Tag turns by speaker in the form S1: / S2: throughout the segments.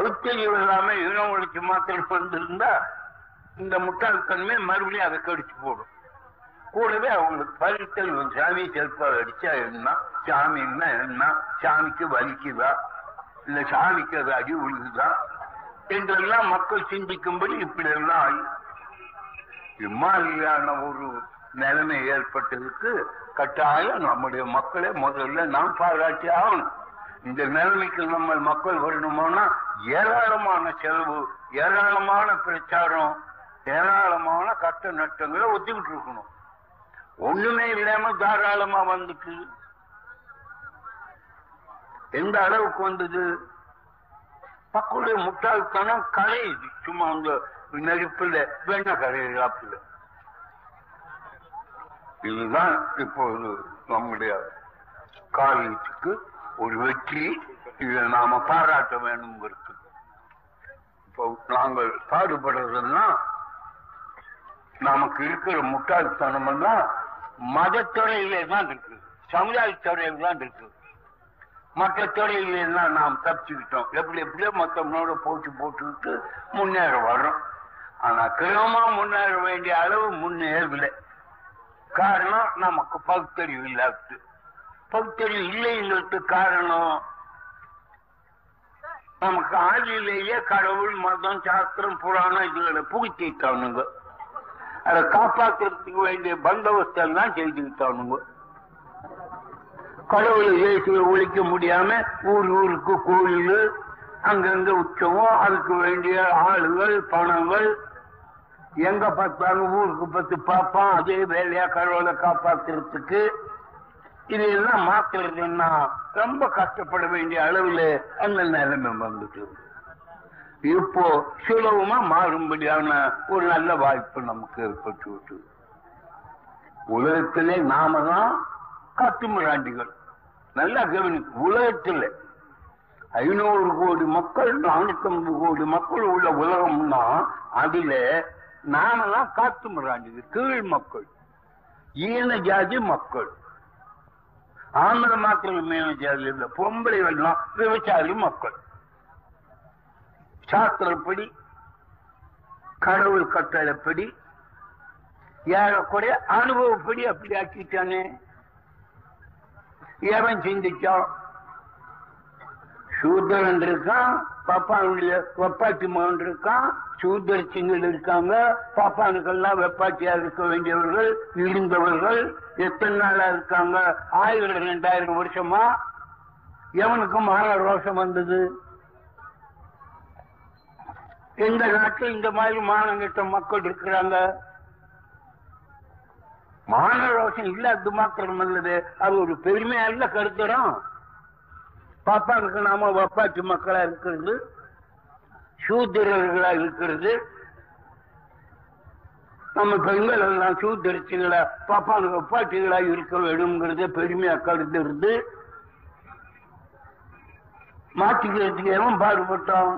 S1: பகுத்தறிவு இல்லாம இனம் ஒழிச்சு மாத்திரம் வந்திருந்தா இந்த முட்டாள்தன்மை மறுபடியும் அதை கடிச்சு போடும். கூடவே அவங்களுக்கு பகுத்தறிவு, சாமி செல்பால் அடிச்சா என்ன, சாமின்னா என்ன, சாமிக்கு வலிக்குதா இல்ல சாமிக்கு அது அடி உழுகுதா என்றெல்லாம் மக்கள் சிந்திக்கும்படி இப்படி எல்லாம் இம்மாதிரியான ஒரு நிலைமை ஏற்பட்டதுக்கு கட்டாயம் நம்முடைய மக்களை முதல்ல நாம் பாராட்டி ஆகணும். இந்த நிலைமைக்கு நம்ம மக்கள் வரணுமோனா ஏராளமான செலவு, ஏராளமான பிரச்சாரம், ஏராளமான கட்ட நட்டங்களை ஒத்துக்கிட்டு இருக்கணும். ஒண்ணுமே இல்லாம தாராளமா வந்துட்டு எந்த அளவுக்கு வந்தது? மக்களுடைய முட்டாள்தனம் கரையுது. சும்மா அந்த நெருப்புல வெண்ண கரையிலாப்புல. இதுதான் இப்போது நம்முடைய காரியத்துக்கு ஒரு வெற்றி. இதை நாம பாராட்ட வேணுங்கிறது. இப்போ நாங்கள் பாடுபடுறதுன்னா நமக்கு இருக்கிற முட்டாள்தனம் எல்லாம் மதத்துறையிலே தான் இருக்கு, சமுதாயத்துறையில தான் இருக்கு. மற்ற துறையிலாம் நாம் தப்பிச்சுக்கிட்டோம். எப்படியோ மற்றவங்களோட போட்டுக்கிட்டு முன்னேற வர்றோம். ஆனா கிரமமா முன்னேற வேண்டிய அளவு முன்னேறவில்லை. காரணம் நமக்கு பகுத்தறிவு இல்லாது. பகுத்தறிவு இல்லைங்கிறது காரணம் நமக்கு ஆதியிலேயே கடவுள், மதம், சாஸ்திரம், புராணம் இதுகளை புகுத்திட்டானுங்க. அதை காப்பாற்றுறதுக்கு வேண்டிய பந்தோபஸ்தம் தான் செய்துக்கிட்டானுங்க. கடவுளை தேசிய ஒழிக்க முடியாம ஊருக்கு கோயில், அங்கங்க உற்சவம், அதுக்கு வேண்டிய ஆளுகள், பணங்கள், எங்க பார்த்தாலும் ஊருக்கு பத்து பார்ப்பான். அதே வேலையா கடவுளை காப்பாற்றுறதுக்கு இதெல்லாம் மாத்துறதுன்னா ரொம்ப கஷ்டப்பட வேண்டிய அளவில் அந்த நிலைமை வந்துட்டு இப்போ சுலபமா மாறும்படியான ஒரு நல்ல வாய்ப்பு நமக்கு ஏற்பட்டு விட்டு. உலகத்திலே நாம தான் காட்டுமிராண்டிகள். நல்லா கவனிக்கும். உலகத்தில் 500 கோடி மக்கள், 450 கோடி மக்கள் உள்ள உலகம்னா அதுல நாம தான் காட்டுமிராண்டிகள், கீழ் மக்கள், ஈன ஜாதி மக்கள். ஆந்திர மாத்திரம் மீன ஜாதி இல்லை, பொம்பளைகள்லாம் விவசாயி மக்கள். சாஸ்திரப்படி, கடவுள் கட்டளைப்படி, ஏறக்குறைய அனுபவப்படி அப்படி ஆக்கிட்டானே. எவன் சிந்திச்சான்? சூத்திரன் இருக்கான், பாப்பானுடைய வெப்பாட்டி மகன் இருக்கான், சூத்திர சிங்கள் இருக்காங்க. பாப்பானுக்கெல்லாம் வெப்பாட்டியா இருக்க வேண்டியவர்கள் இருந்தவர்கள் எத்தனை நாளா இருக்காங்க? 1000 2000 வருஷமா. எவனுக்கும் மான ரோஷம் வந்தது? எந்த நாட்டில் இந்த மாதிரி மானங்கிட்ட மக்கள் இருக்கிறாங்க? மான ரோஷம் இல்லாது மாத்திரம் அல்லது அது ஒரு பெருமையல்ல கருத்துறோம். பாப்பானுக்கு நாம வப்பாட்டி மக்களா இருக்கிறது, சூத்திரர்களா இருக்கிறது. நம்ம பெண்கள் எல்லாம் சூத்திரச்சிகளா, பாப்பானுக்கு வப்பாட்டிகளா இருக்க வேணுங்கிறத பெருமையா கருத்துறது. மாற்றிக்கிறதுக்கு எவன் பாடுபட்டோம்?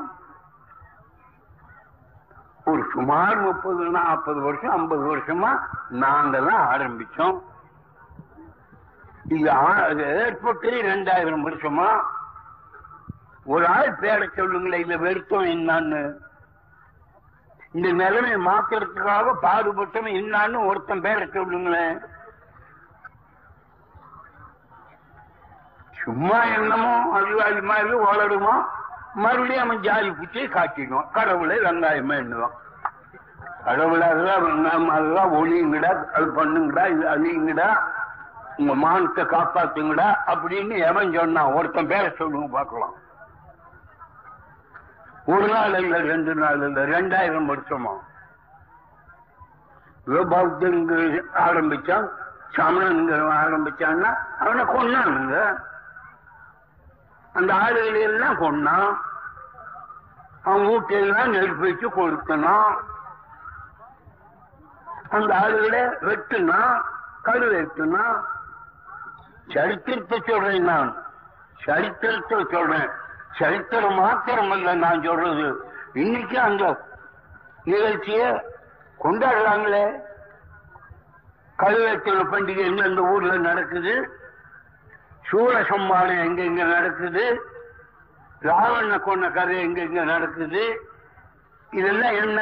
S1: ஒரு சுமார் 30 40 வருஷம் 50 வருஷமா நாங்க தான் ஆரம்பிச்சோம். இது ஏற்பட்டு 2000 வருஷமா. ஒரு ஆள் பேரை சொல்லுங்களேன், இதுல வெறுத்தம் என்னான்னு. இந்த நிலைமை மாத்துறதுக்காக பாடுபட்டவன் என்னான்னு ஒருத்தன் பேரை சொல்லுங்களேன். சும்மா என்னமோ அறிவாளி மாதிரி வளருமா, மறுபடியும் அவன் ஜாதி பூச்சியை காட்டிடுவான். கடவுளை வெங்காயமா எண்ணுவான். கடவுளை அதெல்லாம் வெங்காயம், அதெல்லாம் ஒளியுங்கடா, அது பண்ணுங்கடா, இது அழியுங்கடா, உங்க மானத்தை காப்பாத்துங்கடா அப்படின்னு எவன் சொன்னான்? ஒருத்தன் பேரை சொல்லுங்க பார்க்கலாம். ஒரு நாள் இல்ல, 2 நாள் இல்ல, 2000 வருஷமா. பௌத்தங்க ஆரம்பிச்சான், சமணங்க ஆரம்பிச்சான்னா அவனை கொன்னானுங்க. அந்த ஆளுகளை எல்லாம் கொன்னான். அவன் வீட்டையெல்லாம் நெருப்பு வச்சு கொளுத்தனான். அந்த ஆளுகளை வெட்டுனா, கரு வெட்டுனா. சரித்திரத்தை சொல்றேன் நான், சரித்திரத்தை சொல்றேன். சரித்திரம் மாத்திரம் அல்ல நான் சொல்றது. இன்னைக்கு அந்த நிகழ்ச்சிய கொண்டாடுறாங்களே. கருவேற்ற பண்டிகை எந்தெந்த ஊர்ல நடக்குது, சூழசம்மானம் எங்க நடக்குது, ராவண கொண்ட கதை எங்க எங்க நடக்குது. இதெல்லாம் என்ன?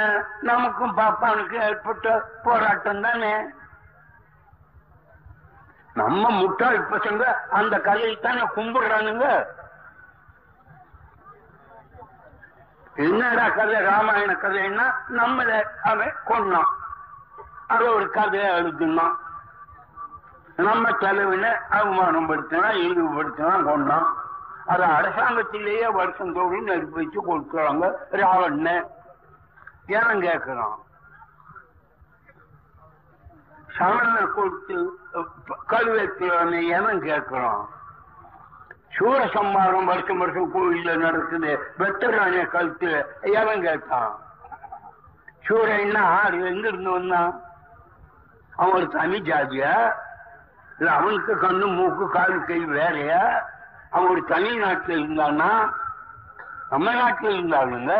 S1: நமக்கும் பாப்பானுக்கும் ஏற்பட்ட போராட்டம் தானே. நம்ம முட்டாள் பசங்க அந்த கதையை தானே கும்பிடுறானுங்க. என்னடா கதை? ராமாயண கதைன்னா நம்மள அவன் கொண்டான், அத ஒரு கதையை எழுதுனான், நம்ம தலைவனை அவமானம் படுத்தினா இழிவுபடுத்தினா கொண்டான். அது அரசாங்கத்திலேயே வருஷம் தோறும் நெருப்பு வச்சு கொடுக்குறாங்க ராவண. ஏன் கேட்கிறான்? சமண கொடுத்து கல்வெட்டு ஏன் கேட்கிறோம்? சூரசம்மாரம் வருஷம் வருஷம் கோயில்ல நடக்குது, வெட்டராணிய கழுத்து எவன் கேட்டான்? சூரன்னா ஆறு எங்க இருந்து வந்தான்? அவன் ஒரு தனி ஜாதியா? இல்ல அவனுக்கு கண்ணு மூக்கு காலு கை வேறையா? அவன் ஒரு தனி நாட்டில் இருந்தானா? நம்ம நாட்டில் இருந்தாலுங்க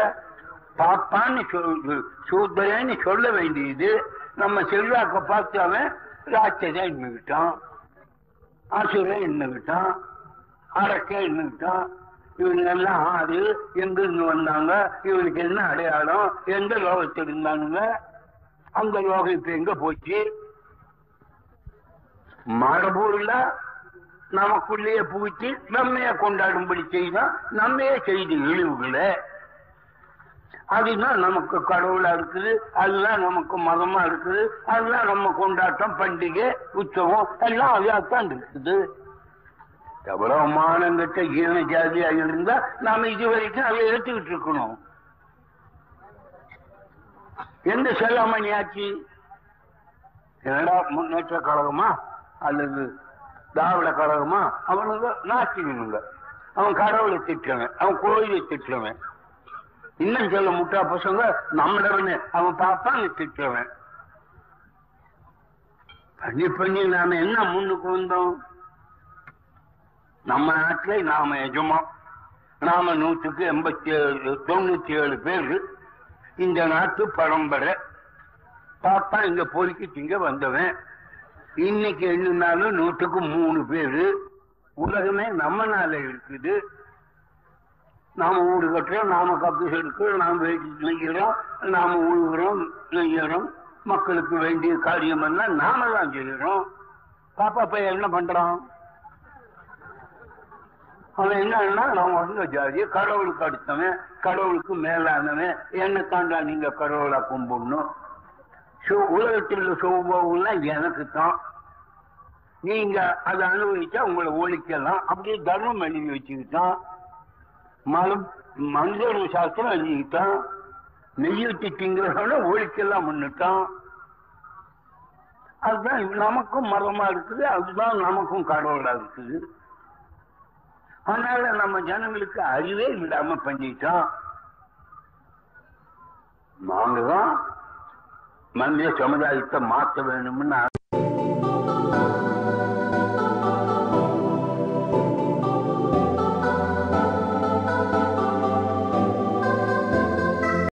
S1: பாப்பான்னு சூத்திரன்னு சொல்ல வேண்டியது. நம்ம செல்வாக்க பார்த்து அவன் ராட்சதா இன்னுகிட்டான், ஆசுர இன்னுகிட்டான், அரக்க இன்னுகிட்டான். இவங்க எல்லாம் ஆறு எங்க இருந்து வந்தாங்க? இவனுக்கு என்ன அடையாளம்? எந்த லோகத்தில் இருந்தானுங்க? அந்த லோகம் இப்ப எங்க போச்சு? மரபூர்ல நமக்குள்ளேயே புகுத்தி நம்மைய கொண்டாடும்படி செய்தா நம்மையே செய்தி இழிவுகளை. அதுதான் நமக்கு கடவுளா இருக்குது, அதுதான் நமக்கு மதமா இருக்குது, அதுதான் நம்ம கொண்டாட்டம், பண்டிகை, உற்சவம் எல்லாம் அதாத்தான் இருக்குது. எவ்வளவு மானங்கிட்ட ஈன ஜாதியா இருந்தா நாம இதுவரைக்கும் அதை எடுத்துக்கிட்டு இருக்கணும். எந்த செல்லாமணி ஆட்சி? என்னடா முன்னேற்ற கழகமா அல்லது திராவிட கழகமா? அவனுங்க நாட்டினுங்க. அவன் கடவுளை திட்டுறவன், அவன் கோயிலை திட்டுறவன். இன்னும் சொல்ல முட்டா பசங்க நம்மளவனு அவன் பாப்பான்னு திட்டுறவன். பண்ணி பண்ணி நாம என்ன முன்னுக்கு வந்தோம்? நம்ம நாட்டில நாம எஜமான். நாம 197 பேரு இந்த நாட்டு பரம்பரை. பாப்பா இங்க பொறுக்கிட்டு இங்க வந்தவன். இன்னைக்கு எண்ணினாலும் 100க்கு 3 பேரு. உலகமே நம்ம நாள இருக்குது. நாம வீடு கட்டுறோம், நாம கப்பீஸ் எடுக்கிறோம், நாம வேட்டி நெய்கிறோம், நாம உழுகிறோம், நெய்கிறோம். மக்களுக்கு வேண்டிய காரியம் எல்லாம் நாம தான் செய்கிறோம். பாப்பா பையன் என்ன பண்றான்? அவன் என்னன்னா நான் வந்த ஜாதி, கடவுளுக்கு அடுத்தவன், கடவுளுக்கு மேலானவன், என்ன தாண்டா நீங்க கடவுளா கும்பிடணும். உலகத்தில் சோபம்லாம் எனக்கு தான், நீங்க அதை அனுபவிச்சா உங்களை ஒழிக்கலாம். அப்படியே தர்மம் எழுதி வச்சுக்கிட்டான், மனிதர் சாஸ்திரம் எழுதிக்கிட்டான், நெய்யூட்டி திங்கிறவன ஒழிக்கலாம் முன்னுட்டான். அதுதான் நமக்கும் மதமா இருக்குது, அதுதான் நமக்கும் கடவுளா இருக்குது. அதனால நம்ம ஜனங்களுக்கு அறிவே விடாம பண்ணிட்டோம். நாங்கதான் மனித சமுதாயத்தை மாற்ற வேணும்னு